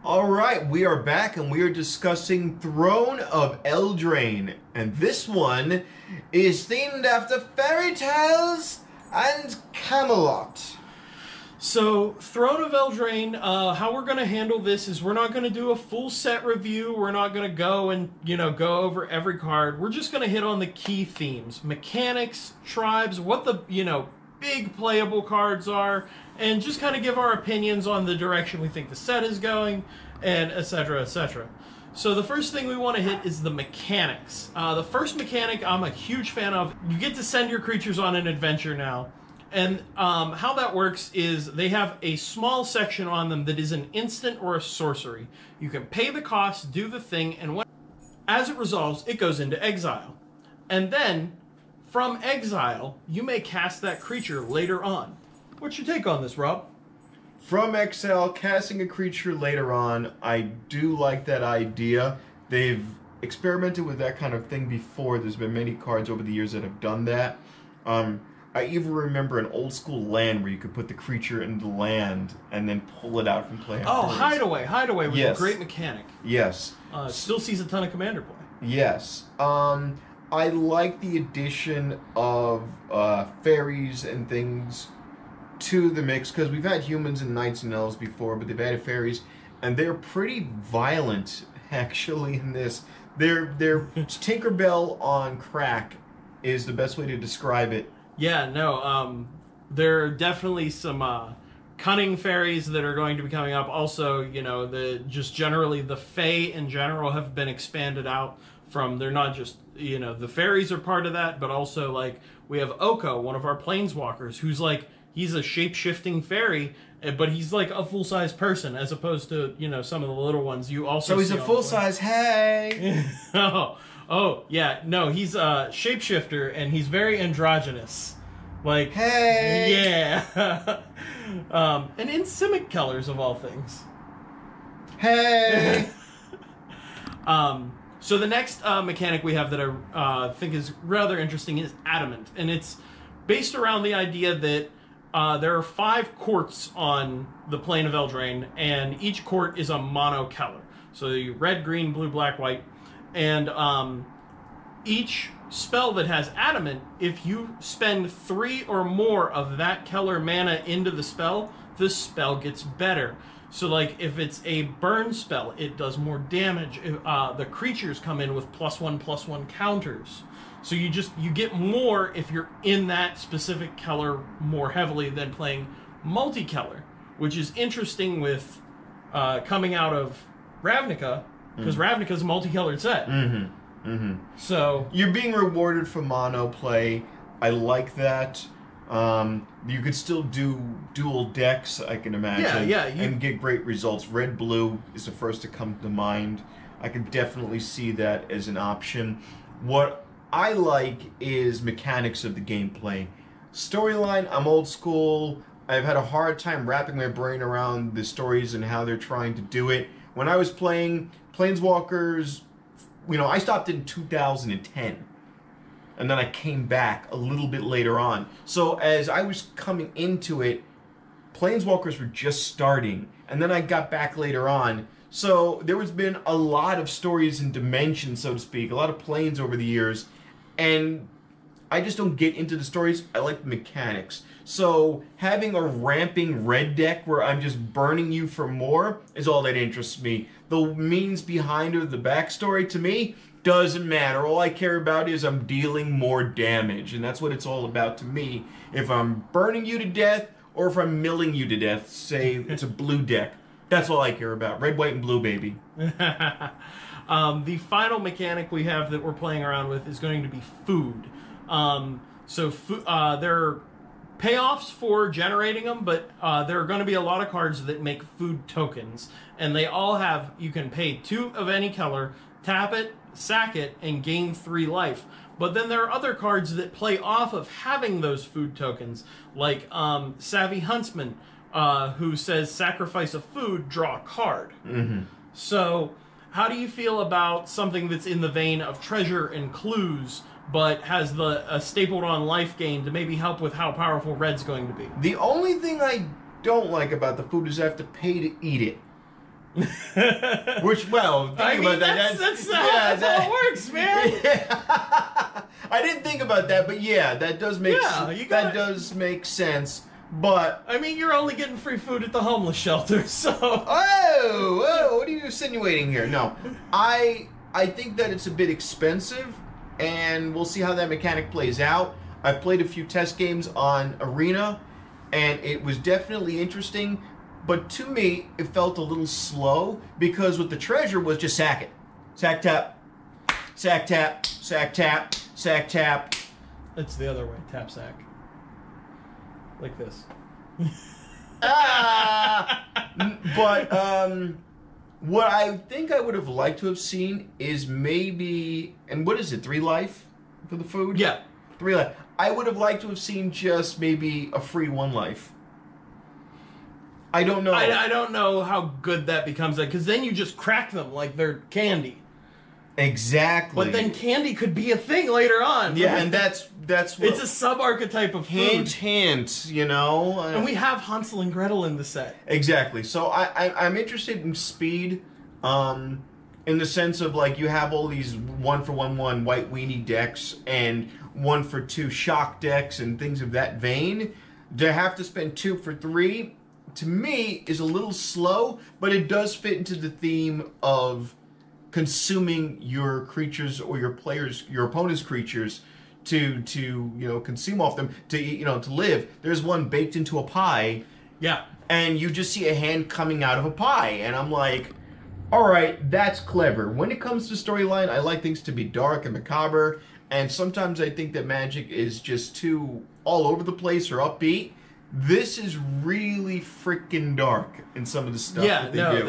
Alright, we are back and we are discussing Throne of Eldraine. And this one is themed after fairy tales and Camelot. So, Throne of Eldraine, how we're going to handle this is we're not going to do a full set review. We're not going to go and, go over every card. We're just going to hit on the key themes. Mechanics, tribes, what the, big playable cards are, and just kind of give our opinions on the direction we think the set is going, and etc, etc. So the first thing we want to hit is the mechanics. The first mechanic I'm a huge fan of. You get to send your creatures on an adventure now. And how that works is they have a small section on them that is an instant or a sorcery. You can pay the cost, do the thing, and as it resolves, it goes into exile. And then, from exile, you may cast that creature later on. What's your take on this, Rob? From exile, casting a creature later on, I do like that idea. They've experimented with that kind of thing before. There's been many cards over the years that have done that. I even remember an old school land where you could put the creature in the land and then pull it out from play. Oh, Hideaway. Hideaway was a great mechanic. Yes. Still sees a ton of commander play. Yes. I like the addition of fairies and things to the mix, because we've had humans and knights and elves before, but they've added fairies, and they're pretty violent, actually, in this. They're Tinkerbell on crack is the best way to describe it. Yeah, no, there are definitely some cunning fairies that are going to be coming up. Also, just generally the fae in general have been expanded out from, they're not just, the fairies are part of that, but also, like, we have Oko, one of our planeswalkers, who's like, he's a shape-shifting fairy, but he's like a full-size person, as opposed to, some of the little ones you also So he's a full-size, hey! Oh, yeah, no, he's a shapeshifter, and he's very androgynous. Like, hey! Yeah. And in Simic colors, of all things. Hey! So the next mechanic we have that I think is rather interesting is Adamant, and it's based around the idea that there are 5 courts on the plane of Eldraine, and each court is a mono color. So you red, green, blue, black, white. And each spell that has Adamant, if you spend 3 or more of that color mana into the spell gets better. So, like, if it's a burn spell, it does more damage. The creatures come in with +1/+1 counters. So you get more if you're in that specific color more heavily than playing multicolor, which is interesting with coming out of Ravnica, because Ravnica's a multicolored set. So you're being rewarded for mono play. I like that. You could still do dual decks, I can imagine, and get great results. Red-blue is the first to come to mind. I could definitely see that as an option. What I like is mechanics of the gameplay. Storyline, I'm old school. I've had a hard time wrapping my brain around the stories and how they're trying to do it. When I was playing Planeswalkers, I stopped in 2010. And then I came back a little bit later on. So as I was coming into it, Planeswalkers were just starting. And then I got back later on. So there has been a lot of stories and dimensions, so to speak. A lot of planes over the years. And I just don't get into the stories. I like the mechanics. So having a ramping red deck where I'm just burning you for more is all that interests me. The means behind it, the backstory, to me, doesn't matter. All I care about is I'm dealing more damage. And that's what it's all about to me. If I'm burning you to death or if I'm milling you to death, say it's a blue deck. That's all I care about. Red, white, and blue, baby. The final mechanic we have that we're playing around with is going to be food. There are payoffs for generating them, but there are going to be a lot of cards that make food tokens. And they all have, you can pay 2 of any color, tap it, sack it, and gain 3 life. But then there are other cards that play off of having those food tokens, like Savvy Huntsman, who says sacrifice a food, draw a card. So how do you feel about something that's in the vein of treasure and clues, but has the stapled on life gain to maybe help with how powerful red's going to be? The only thing I don't like about the food is I have to pay to eat it. Which, well, think about that. That's how it works, man. Yeah. I didn't think about that, but yeah, that does make that does make sense. But I mean, you're only getting free food at the homeless shelter, so. Oh, what are you insinuating here? No, I think that it's a bit expensive, and we'll see how that mechanic plays out. I've played a few test games on Arena, and it was definitely interesting. But to me, it felt a little slow because with the treasure was just sack it. Sack tap. Sack tap. Sack tap. Sack tap. It's the other way. Tap sack. Like this. But what I think I would have liked to have seen is maybe, and what is it, 3 life for the food? Yeah. 3 life. I would have liked to have seen just maybe a free 1 life. I don't know. I don't know how good that becomes, because then you just crack them like they're candy. Exactly. But then candy could be a thing later on. Yeah, and that's what... It's a sub-archetype of food. Hint, you know? And we have Hansel and Gretel in the set. Exactly. So I'm interested in speed, in the sense of, like, you have all these 1-for-1 white weenie decks and 1-for-2 shock decks and things of that vein. To have to spend 2 for 3... to me, is a little slow, but it does fit into the theme of consuming your creatures or your opponent's creatures to consume off them, to live. There's one baked into a pie. Yeah. And you just see a hand coming out of a pie, and I'm like, all right, that's clever. When it comes to storyline, I like things to be dark and macabre, and sometimes I think that Magic is just too all over the place or upbeat. This is really freaking dark in some of the stuff that they do.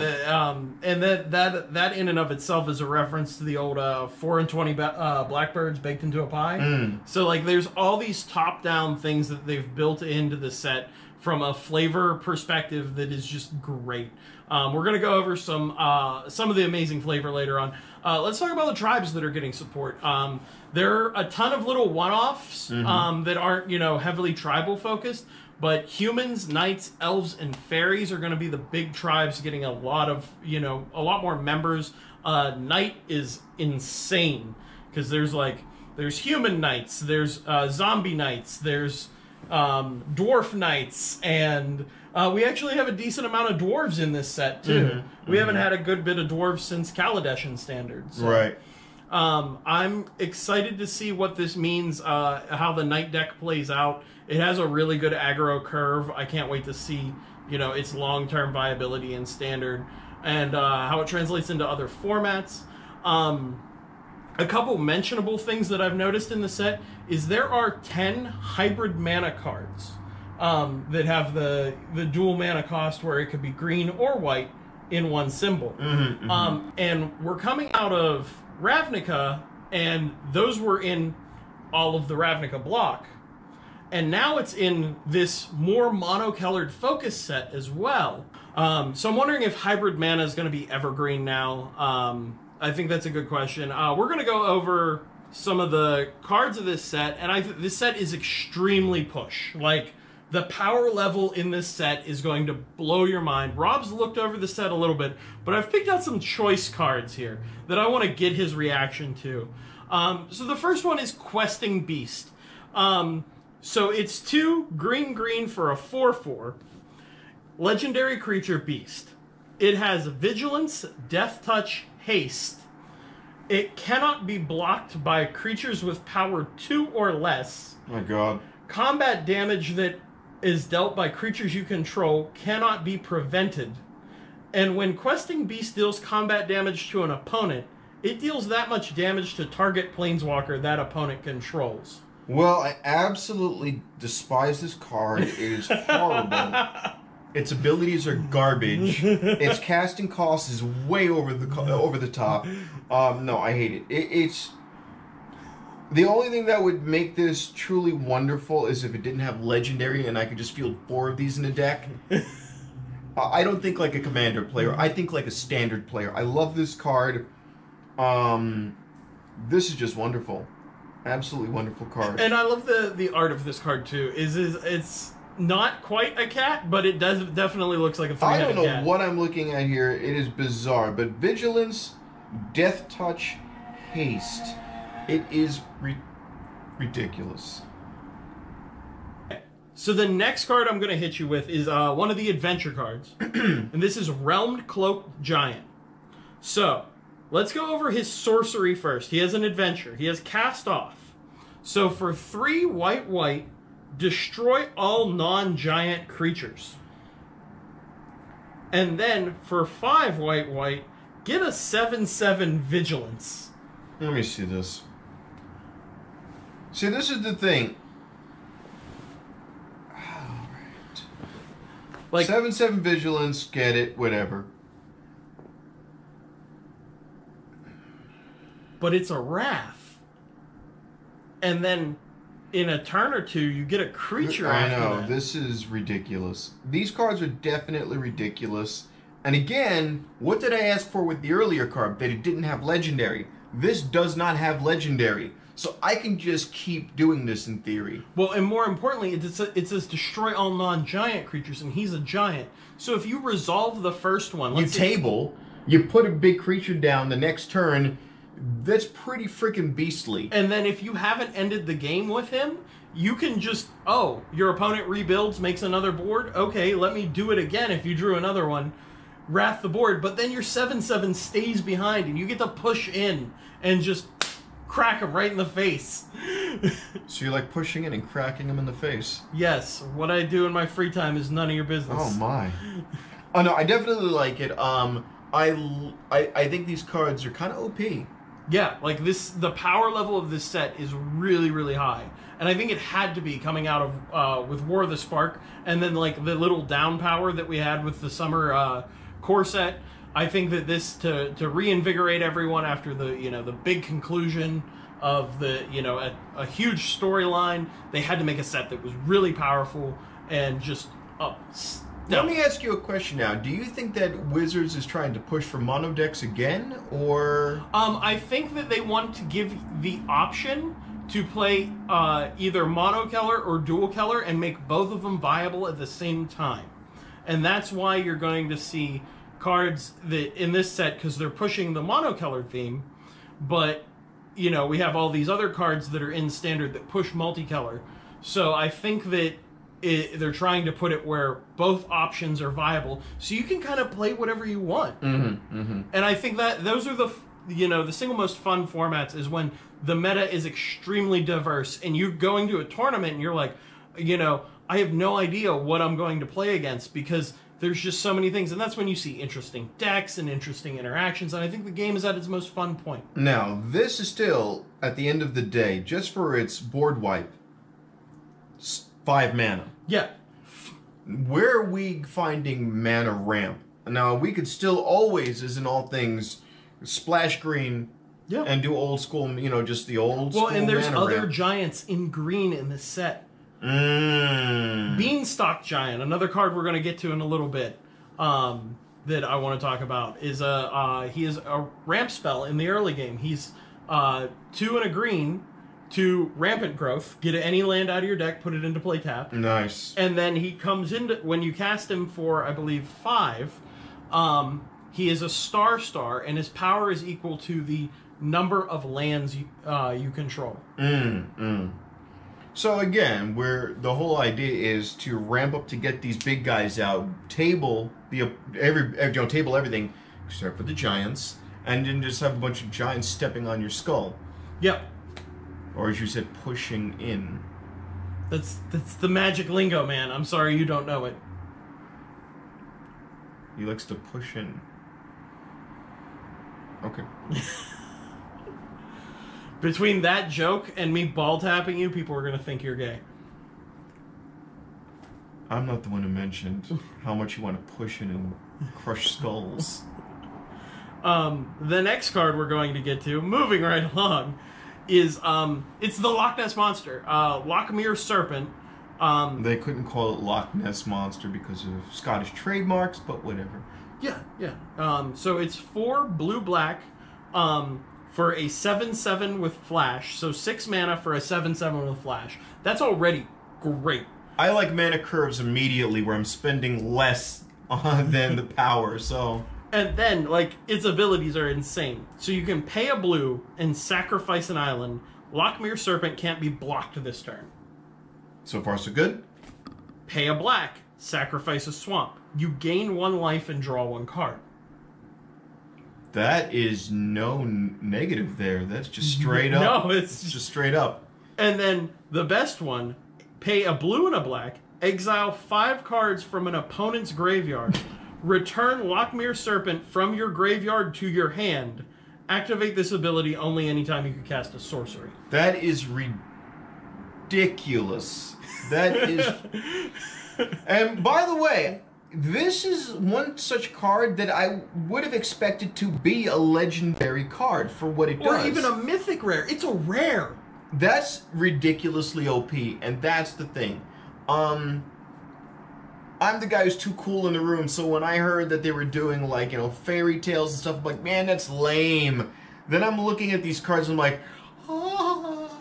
And that in and of itself is a reference to the old 4 and 20 blackbirds baked into a pie. So, like, there's all these top-down things that they've built into the set from a flavor perspective that is just great. We're going to go over some of the amazing flavor later on. Let's talk about the tribes that are getting support. There are a ton of little one-offs that aren't, heavily tribal-focused. But humans, knights, elves, and fairies are going to be the big tribes getting a lot more members. Knight is insane because there's human knights, there's zombie knights, there's dwarf knights, and we actually have a decent amount of dwarves in this set too. We haven't had a good bit of dwarves since Kaladesh standards. So. Right. I'm excited to see what this means, how the Knight deck plays out. It has a really good aggro curve. I can't wait to see, its long-term viability in Standard and how it translates into other formats. A couple mentionable things that I've noticed in the set is there are 10 hybrid mana cards that have the dual mana cost where it could be green or white in one symbol. And we're coming out of Ravnica, and those were in all of the Ravnica block. And now it's in this more monocolored focus set as well. So I'm wondering if hybrid mana is going to be evergreen now. I think that's a good question. We're going to go over some of the cards of this set, and this set is extremely push. Like, the power level in this set is going to blow your mind. Rob's looked over the set a little bit, but I've picked out some choice cards here that I want to get his reaction to. So the first one is Questing Beast. So it's 2 green for a 4/4. Legendary creature Beast. It has Vigilance, Death Touch, Haste. It cannot be blocked by creatures with power 2 or less. My God. Combat damage that is dealt by creatures you control cannot be prevented. And when Questing Beast deals combat damage to an opponent, it deals that much damage to target planeswalker that opponent controls. Well, I absolutely despise this card. It is horrible. Its abilities are garbage. Its casting cost is way over the top. No, I hate it. It's the only thing that would make this truly wonderful is if it didn't have legendary and I could just field 4 of these in a deck. I don't think like a commander player. I think like a standard player. I love this card. This is just wonderful. Absolutely wonderful card. And I love the art of this card too. It's not quite a cat, but it definitely looks like a three-headed cat. I don't know what I'm looking at here. It is bizarre. But Vigilance, Death Touch, Haste. It is ridiculous. So the next card I'm going to hit you with is one of the adventure cards. And this is Realmed Cloaked Giant. So, let's go over his sorcery first. He has an adventure. He has Cast Off. So for 3 white, destroy all non-giant creatures. And then for 5 white, get a 7/7 Vigilance. Let me see this. See, this is the thing. Alright. Like 7/7 Vigilance, get it, whatever. But it's a Wrath. And then in a turn or two, you get a creature after that. I know, this is ridiculous. These cards are definitely ridiculous. And again, what did I ask for with the earlier card? That it didn't have Legendary. This does not have Legendary. So I can just keep doing this in theory. Well, and more importantly, it says destroy all non-giant creatures, and he's a giant. So if you resolve the first one... You table, you put a big creature down the next turn... That's pretty freaking beastly. And then if you haven't ended the game with him, you can just, your opponent rebuilds, makes another board. Okay, let me do it again if you drew another one. Wrath the board. But then your 7/7 stays behind, and you get to push in and just crack him right in the face. So you're like pushing in and cracking him in the face. Yes. What I do in my free time is none of your business. Oh, my. Oh, no, I definitely like it. I think these cards are kind of OP. Yeah, like the power level of this set is really, really high. And I think it had to be coming out of, with War of the Spark, and then like the little down power that we had with the summer core set. I think that this, to reinvigorate everyone after the big conclusion of a huge storyline, they had to make a set that was really powerful and just Let me ask you a question now. Do you think that Wizards is trying to push for mono decks again, or...? I think that they want to give the option to play either mono color or dual color and make both of them viable at the same time. And that's why you're going to see cards that in this set, because they're pushing the monocolored theme, but, we have all these other cards that are in standard that push multicolor. So I think that they're trying to put it where both options are viable, so you can kind of play whatever you want. Mm-hmm, mm-hmm. And I think that those are the single most fun formats is when the meta is extremely diverse, and you're going to a tournament and you're like, I have no idea what I'm going to play against because there's just so many things, and that's when you see interesting decks and interesting interactions, and I think the game is at its most fun point. Now, this is still, at the end of the day, just for its board wipe, 5 mana. Yeah. Where are we finding mana ramp? Now, we could still always, as in all things, splash green and do old school, just the old school mana ramp. Well, and there's other giants in green in this set. Beanstalk Giant, another card we're going to get to in a little bit, that I want to talk about, is he is a ramp spell in the early game. He's 2 and a green, to Rampant Growth, get any land out of your deck, put it into play tap. Nice. And then he comes into, when you cast him for, I believe, 5, he is a star, and his power is equal to the number of lands you control. So again, where the whole idea is to ramp up to get these big guys out, table table everything except for the giants, and then just have a bunch of giants stepping on your skull. Yep. Or as you said, pushing in. That's the magic lingo, man. I'm sorry you don't know it. He likes to push in. Okay. Between that joke and me ball tapping you, people are going to think you're gay. I'm not the one who mentioned how much you want to push in and crush skulls. The next card we're going to get to, moving right along, is it's the Loch Ness Monster, Lochmere Serpent. They couldn't call it Loch Ness Monster because of Scottish trademarks, but whatever. Yeah. So it's 4 blue-black for a 7/7 with flash. So 6 mana for a 7/7 with flash. That's already great. I like mana curves immediately, where I'm spending less than the power, so... And then, like, its abilities are insane. So you can pay a blue and sacrifice an island. Lochmere Serpent can't be blocked this turn. So far, so good. Pay a black, sacrifice a swamp. You gain 1 life and draw 1 card. That is no negative there. That's just straight up. No, it's just straight up. And then the best one, pay a blue and a black, exile 5 cards from an opponent's graveyard. Return Lochmere Serpent from your graveyard to your hand. Activate this ability only anytime you can cast a sorcery. That is ridiculous. That is... And by the way, this is one such card that I would have expected to be a legendary card for what it does. Or even a mythic rare. It's a rare. That's ridiculously OP, and that's the thing. I'm the guy who's too cool in the room, so when I heard that they were doing, like, you know, fairy tales and stuff, I'm like, man, that's lame. Then I'm looking at these cards, and I'm like, oh,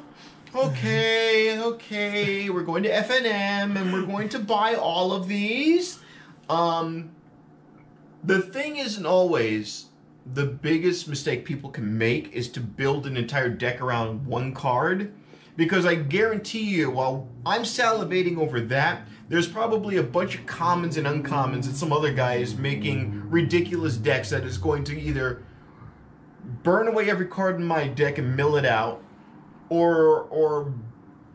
okay, we're going to FNM, and we're going to buy all of these. The thing isn't always the biggest mistake people can make is to build an entire deck around 1 card, because I guarantee you, while I'm salivating over that, there's probably a bunch of commons and uncommons and some other guys making ridiculous decks that is going to either burn away every card in my deck and mill it out, or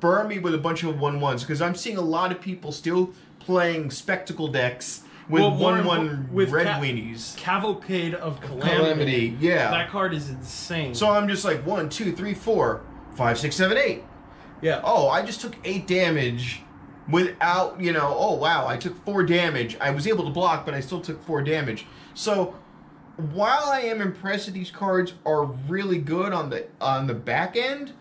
burn me with a bunch of 1/1s, because I'm seeing a lot of people still playing spectacle decks with 1/1 red weenies. Cavalcade of Calamity. Yeah. That card is insane. So I'm just like 1, 2, 3, 4, 5, 6, 7, 8. Yeah. Oh, I just took 8 damage without, you know, oh wow, I took 4 damage. I was able to block, but I still took 4 damage. So while I am impressed that these cards are really good on the back end,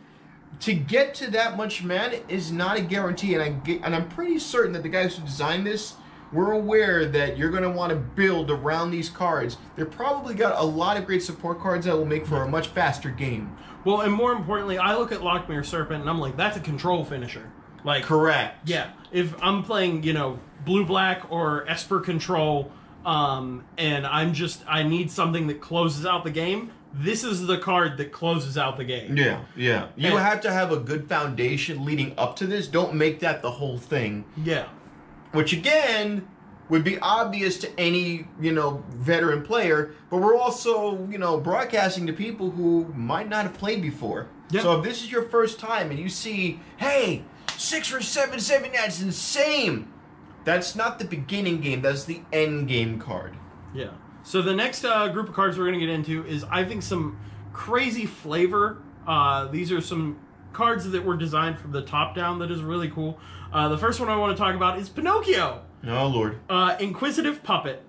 to get to that much mana is not a guarantee, and I'm pretty certain that the guys who designed this were aware that you're going to want to build around these cards. They've probably got a lot of great support cards that will make for a much faster game. Well, and more importantly, I look at Lochmere Serpent and I'm like, that's a control finisher. Like, correct. Yeah. If I'm playing, you know, blue-black or Esper control, and I need something that closes out the game, this is the card that closes out the game. Yeah, yeah. You have to have a good foundation leading up to this. Don't make that the whole thing. Yeah. Which, again, would be obvious to any, you know, veteran player, but we're also, you know, broadcasting to people who might not have played before. Yep. So if this is your first time and you see, hey, 6 for 7, that's insane. That's not the beginning game, that's the end game card. Yeah. So the next group of cards we're going to get into is, I think, some crazy flavor. These are some cards that were designed from the top down that is really cool. The first one I want to talk about is Pinocchio. Oh, Lord. Inquisitive Puppet.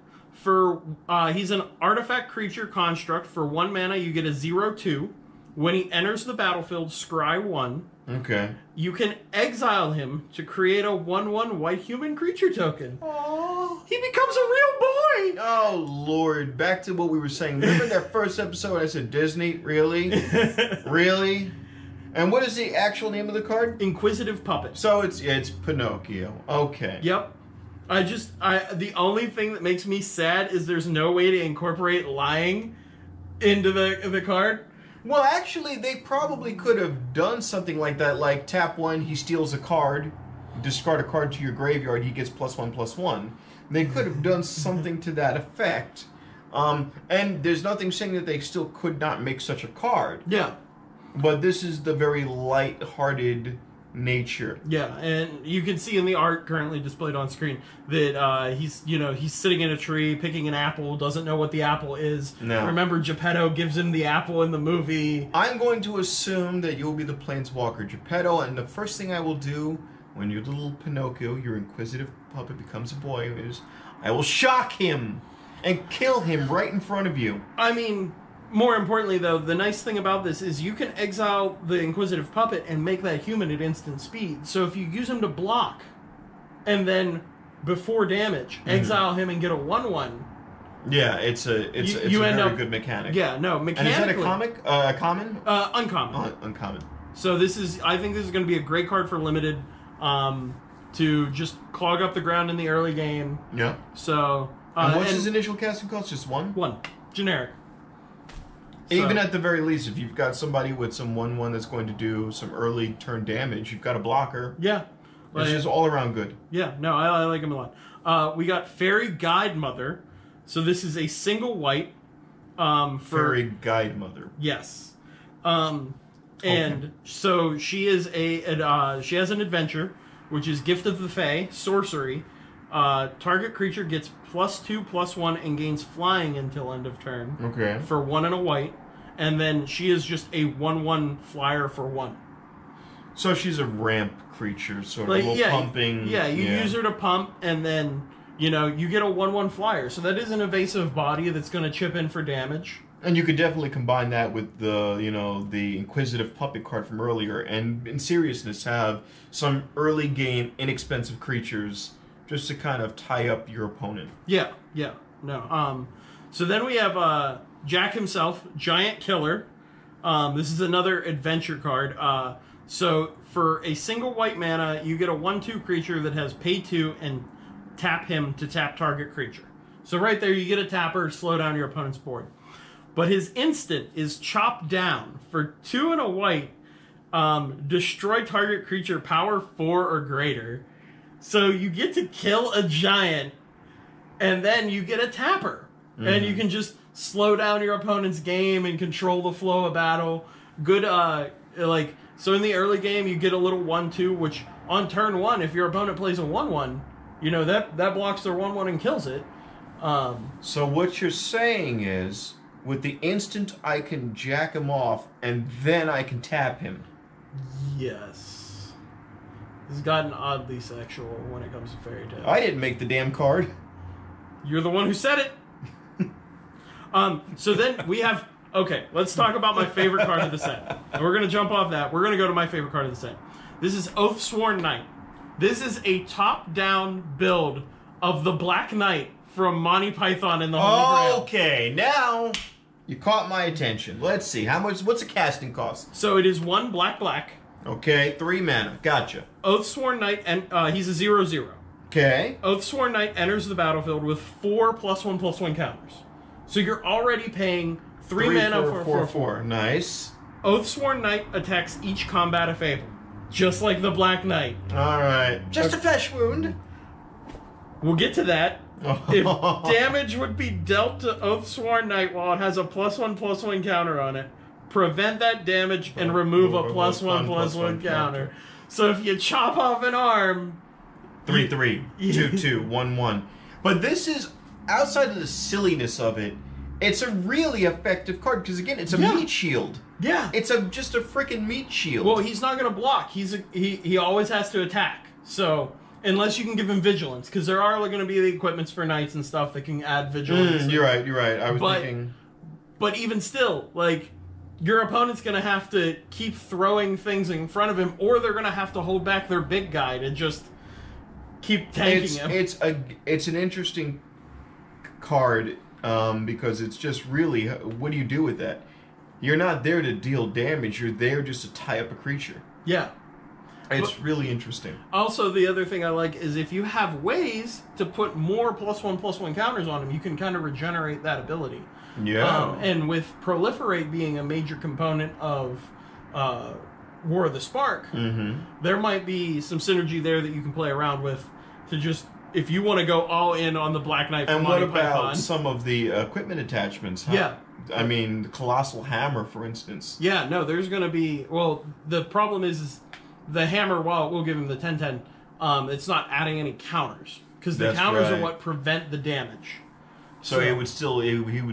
He's an artifact creature construct. For 1 mana, you get a 0/2. When he enters the battlefield, scry 1. Okay. You can exile him to create a 1/1 white human creature token. Oh, he becomes a real boy! Oh, Lord. Back to what we were saying. Remember that first episode I said, Disney? Really? Really? And what is the actual name of the card? Inquisitive Puppet. So it's Pinocchio. Okay. Yep. The only thing that makes me sad is there's no way to incorporate lying into the card. Well, actually, they probably could have done something like that, like tap 1, he steals a card, discard a card to your graveyard, he gets +1/+1. They could have done something to that effect. And there's nothing saying that they still could not make such a card. Yeah. But this is the very light-hearted nature. Yeah, and you can see in the art currently displayed on screen that he's sitting in a tree picking an apple, doesn't know what the apple is. No. Remember, Geppetto gives him the apple in the movie. I'm going to assume that you'll be the Planeswalker Geppetto, and the first thing I will do when your little Pinocchio, your inquisitive puppet, becomes a boy is I will shock him and kill him right in front of you. I mean, more importantly, though, the nice thing about this is you can exile the Inquisitive Puppet and make that human at instant speed. So if you use him to block, and then before damage, exile him and get a 1/1. Yeah, it's a very good mechanic. Yeah, no, mechanically. And is that a common? Uncommon. Uncommon. So I think this is going to be a great card for limited. to just clog up the ground in the early game. Yeah. So. And what's his initial casting cost? Just one? One. Generic. Even at the very least, if you've got somebody with some 1/1 that's going to do some early turn damage, you've got a blocker. Yeah. It's just all around good. Yeah, no, I like him a lot. We got Fairy Godmother. So this is a single white. Fairy Godmother. Yes. And so she is she has an adventure, which is Gift of the Fae, Sorcery. Target creature gets +2/+1 and gains flying until end of turn. Okay. For 1 and a white. And then she is just a 1/1 flyer for 1. So she's a ramp creature, sort of a little pumping. Yeah, you use her to pump, and then, you get a 1/1 flyer. So that is an evasive body that's going to chip in for damage. And you could definitely combine that with the Inquisitive Puppet card from earlier, and in seriousness, have some early game inexpensive creatures just to kind of tie up your opponent. Yeah. No. So then we have Jack himself, Giant Killer. This is another adventure card. So for a single white mana, you get a 1/2 creature that has pay 2 and tap him to tap target creature. So right there, you get a tapper, slow down your opponent's board. But his instant is Chop Down. For 2 and a white, destroy target creature power 4 or greater. So you get to kill a giant, and then you get a tapper. Mm-hmm. And you can just slow down your opponent's game and control the flow of battle. Good, so in the early game, you get a little 1/2, which on turn 1, if your opponent plays a 1/1, that blocks their 1/1 and kills it. So what you're saying is, with the instant, I can jack him off, and then I can tap him. Yes. This has gotten oddly sexual when it comes to Fairy Tale. I didn't make the damn card. You're the one who said it. So then we have... Okay, let's talk about my favorite card of the set. And we're going to jump off that. We're going to go to my favorite card of the set. This is Oathsworn Knight. This is a top-down build of the Black Knight from Monty Python and the Holy Grail. Okay, now you caught my attention. Let's see. What's a casting cost? So it is 1 black. Okay, 3 mana. Gotcha. Oathsworn Knight, and he's a 0/0. Okay. Oathsworn Knight enters the battlefield with 4 +1/+1 counters. So you're already paying 3 mana for 4. Nice. Oathsworn Knight attacks each combat if able, just like the Black Knight. Alright. Just a flesh wound. We'll get to that. If damage would be dealt to Oathsworn Knight while it has a +1/+1 counter on it, prevent that damage and remove a +1/+1 counter. So if you chop off an arm... 3/3, 2/2, 1/1. But this is, outside of the silliness of it, it's a really effective card, because again, it's a meat shield. Yeah. It's just a freaking meat shield. Well, he's not going to block. He always has to attack. So, unless you can give him vigilance, because there are going to be the equipments for knights and stuff that can add vigilance. You're right. I was thinking... But even still, your opponent's going to have to keep throwing things in front of him, or they're going to have to hold back their big guy to just keep tanking him. It's an interesting card, because it's just really, what do you do with that? You're not there to deal damage, you're there just to tie up a creature. Yeah. It's really interesting. Also, the other thing I like is if you have ways to put more +1/+1 counters on him, you can kind of regenerate that ability. Yeah. And with Proliferate being a major component of War of the Spark, there might be some synergy there that you can play around with to just, if you want to go all in on the Black Knight from Monty Python. And what about some of the equipment attachments? Yeah. I mean, the Colossal Hammer, for instance. Yeah, no, there's going to be... Well, the problem is the hammer, while we'll give him the 10/10, it's not adding any counters. Because the counters are what prevent the damage. So he would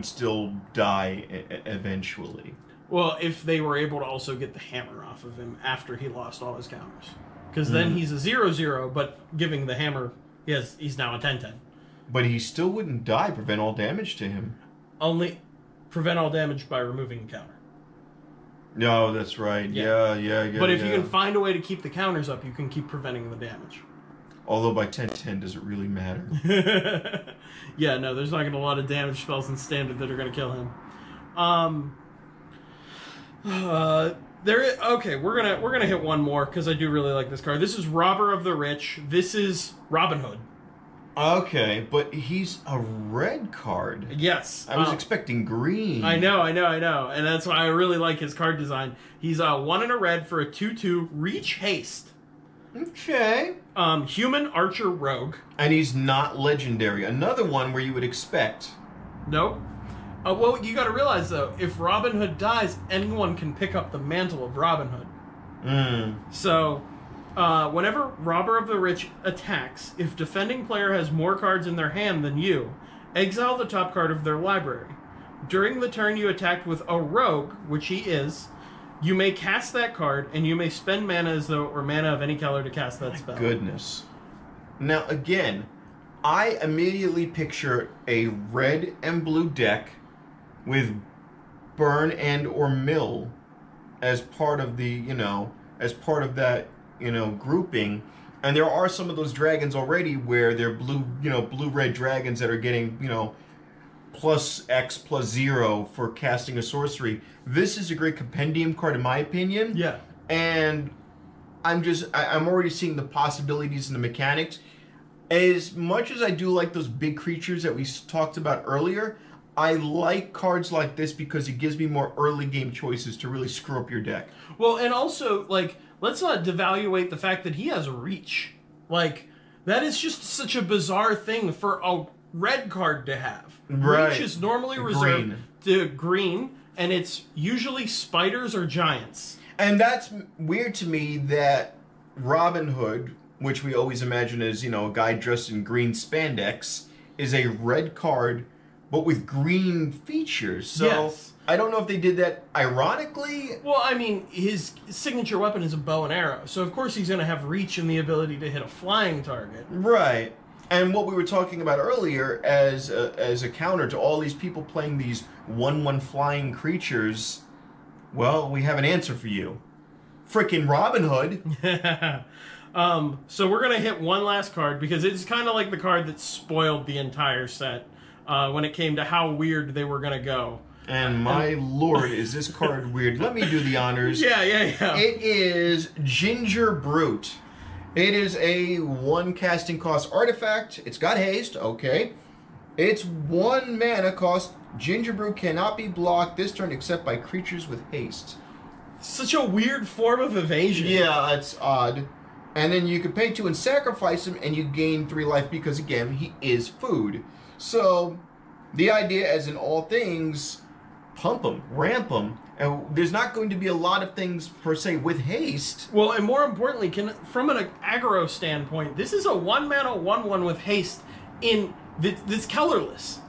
still die eventually. Well, if they were able to also get the hammer off of him after he lost all his counters. Because then he's a 0/0, but giving the hammer, he's now a 10/10. But he still wouldn't die, prevent all damage to him. Only prevent all damage by removing a counter. No, that's right. Yeah. But if you can find a way to keep the counters up, you can keep preventing the damage. Although by 10/10, does it really matter? Yeah, no, there's not going to be a lot of damage spells in Standard that are going to kill him. Okay, we're gonna hit one more because I do really like this card. This is Robber of the Rich. This is Robin Hood. Okay, but he's a red card. Yes. I was expecting green. I know. And that's why I really like his card design. He's 1 and a red for a 2/2 Reach Haste. Okay. Human Archer Rogue. And he's not legendary. Another one where you would expect. Nope. Well, you got to realize, though, if Robin Hood dies, anyone can pick up the mantle of Robin Hood. So... whenever Robber of the Rich attacks, if defending player has more cards in their hand than you, exile the top card of their library. During the turn you attacked with a rogue, which he is, you may cast that card, and you may spend mana as though it were mana of any color to cast that spell. Goodness. Now, again, I immediately picture a red and blue deck with burn and or mill as part of the, as part of that, grouping. And there are some of those dragons already where they're blue-red dragons that are getting, plus X plus 0 for casting a sorcery. This is a great compendium card in my opinion. Yeah. And I'm already seeing the possibilities and the mechanics. As much as I do like those big creatures that we talked about earlier, I like cards like this because it gives me more early game choices to really screw up your deck. Well, and also, let's not devaluate the fact that he has a reach. That is just such a bizarre thing for a red card to have. Right. Reach is normally reserved to green, and it's usually spiders or giants. And that's weird to me that Robin Hood, which we always imagine as, a guy dressed in green spandex, is a red card, but with green features. So yes. I don't know if they did that ironically. Well, I mean, his signature weapon is a bow and arrow, so of course he's going to have reach and the ability to hit a flying target. Right. And what we were talking about earlier as a counter to all these people playing these 1/1 flying creatures, well, we have an answer for you. Frickin' Robin Hood. So we're going to hit one last card because it's kind of like the card that spoiled the entire set when it came to how weird they were going to go. And my lord, is this card weird. Let me do the honors. Yeah. It is Ginger Brute. It is a 1 casting cost artifact. It's got haste, okay. It's 1 mana cost. Ginger Brute cannot be blocked this turn except by creatures with haste. Such a weird form of evasion. Yeah, it's odd. And then you can pay 2 and sacrifice him, and you gain 3 life because, again, he is food. So, the idea, as in all things, pump him, ramp him, and there's not going to be a lot of things, per se, with haste. Well, and more importantly, from an aggro standpoint, this is a 1 mana 1/1 with haste that's colorless.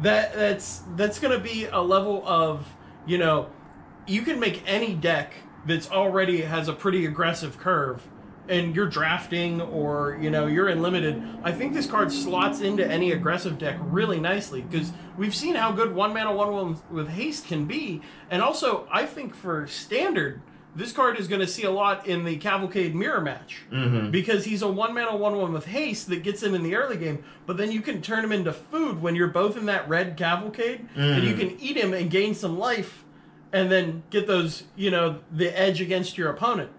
That's going to be a level of, you can make any deck that's already has a pretty aggressive curve, and you're drafting or, you're in limited. I think this card slots into any aggressive deck really nicely because we've seen how good 1 mana 1/1 with haste can be. And also, I think for standard, this card is going to see a lot in the Cavalcade Mirror match because he's a 1 mana 1/1 with haste that gets him in the early game, but then you can turn him into food when you're both in that red Cavalcade, and you can eat him and gain some life and then get those, the edge against your opponent.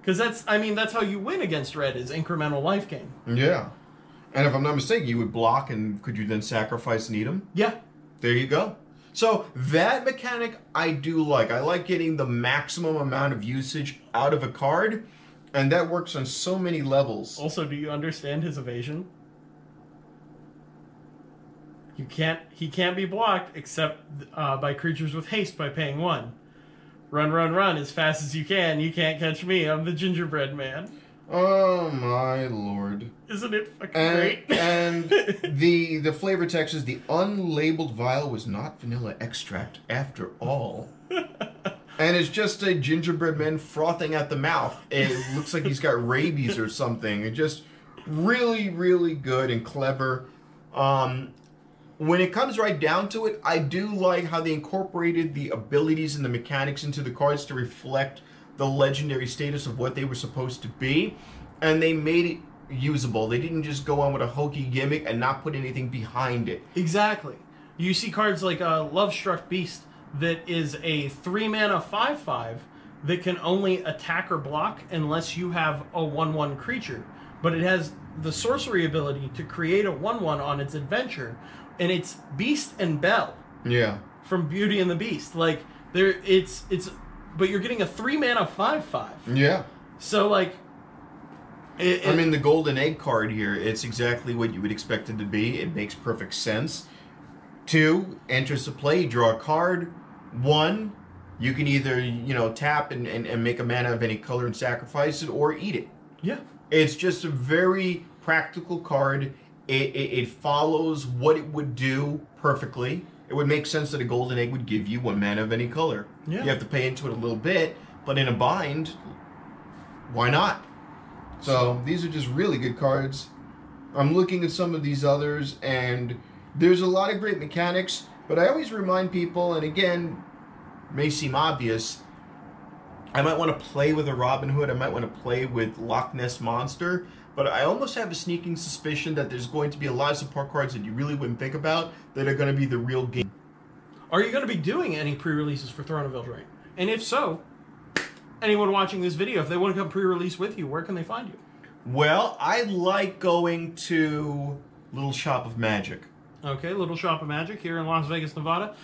Because that's how you win against red is incremental life gain. Yeah. And if I'm not mistaken, you would block and could you then sacrifice and eat him? Yeah. There you go. So that mechanic I do like. I like getting the maximum amount of usage out of a card, and that works on so many levels. Also, do you understand his evasion? He can't be blocked except by creatures with haste by paying 1. Run as fast as you can. You can't catch me. I'm the gingerbread man. Oh my lord. Isn't it fucking great? And the flavor text is the unlabeled vial was not vanilla extract after all. And it's just a gingerbread man frothing at the mouth. It looks like he's got rabies or something. It's just really, really good and clever. When it comes right down to it, I do like how they incorporated the abilities and the mechanics into the cards to reflect the legendary status of what they were supposed to be. And they made it usable. They didn't just go on with a hokey gimmick and not put anything behind it. Exactly. You see cards like Love Struck Beast that is a 3 mana 5/5 that can only attack or block unless you have a 1/1 creature. But it has the sorcery ability to create a 1/1 on its adventure, and it's Beast and Belle. Yeah. From Beauty and the Beast. Like, but you're getting a 3-mana 5/5. Yeah. So, like... I mean, the Golden Egg card here, it's exactly what you would expect it to be. It makes perfect sense. 2, enters the play, you draw a card. 1, you can either, tap and make a mana of any color and sacrifice it, or eat it. Yeah. It's just a very practical card. It follows what it would do perfectly. It would make sense that a Golden Egg would give you 1 mana of any color. Yeah. You have to pay into it a little bit, but in a bind, why not? So these are just really good cards. I'm looking at some of these others, and there's a lot of great mechanics, but I always remind people, and again, may seem obvious, I might want to play with a Robin Hood, I might want to play with Loch Ness Monster, but I almost have a sneaking suspicion that there's going to be a lot of support cards that you really wouldn't think about that are going to be the real game. Are you going to be doing any pre-releases for Throne of Eldraine? And if so, anyone watching this video, if they want to come pre-release with you, where can they find you? Well, I like going to Little Shop of Magic. Okay, Little Shop of Magic here in Las Vegas, Nevada.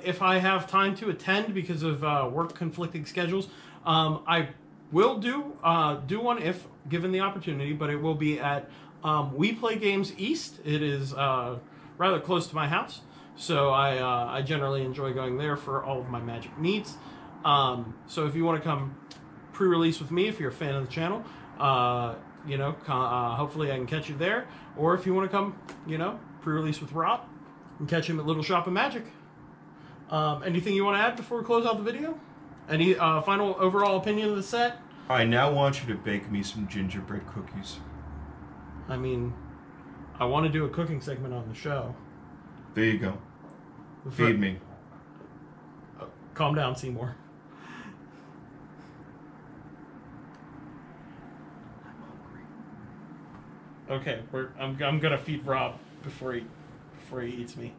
If I have time to attend because of work conflicting schedules, I will do one if given the opportunity, but it will be at We Play Games East. It is rather close to my house, so I generally enjoy going there for all of my Magic needs. So if you want to come pre-release with me, if you're a fan of the channel, hopefully I can catch you there. Or if you want to come, pre-release with Rob and catch him at Little Shop of Magic. Anything you want to add before we close out the video? Any final overall opinion of the set? I now want you to bake me some gingerbread cookies. I mean, I want to do a cooking segment on the show. There you go. Feed me. Calm down, Seymour. I'm hungry. Okay, I'm gonna feed Rob before he eats me.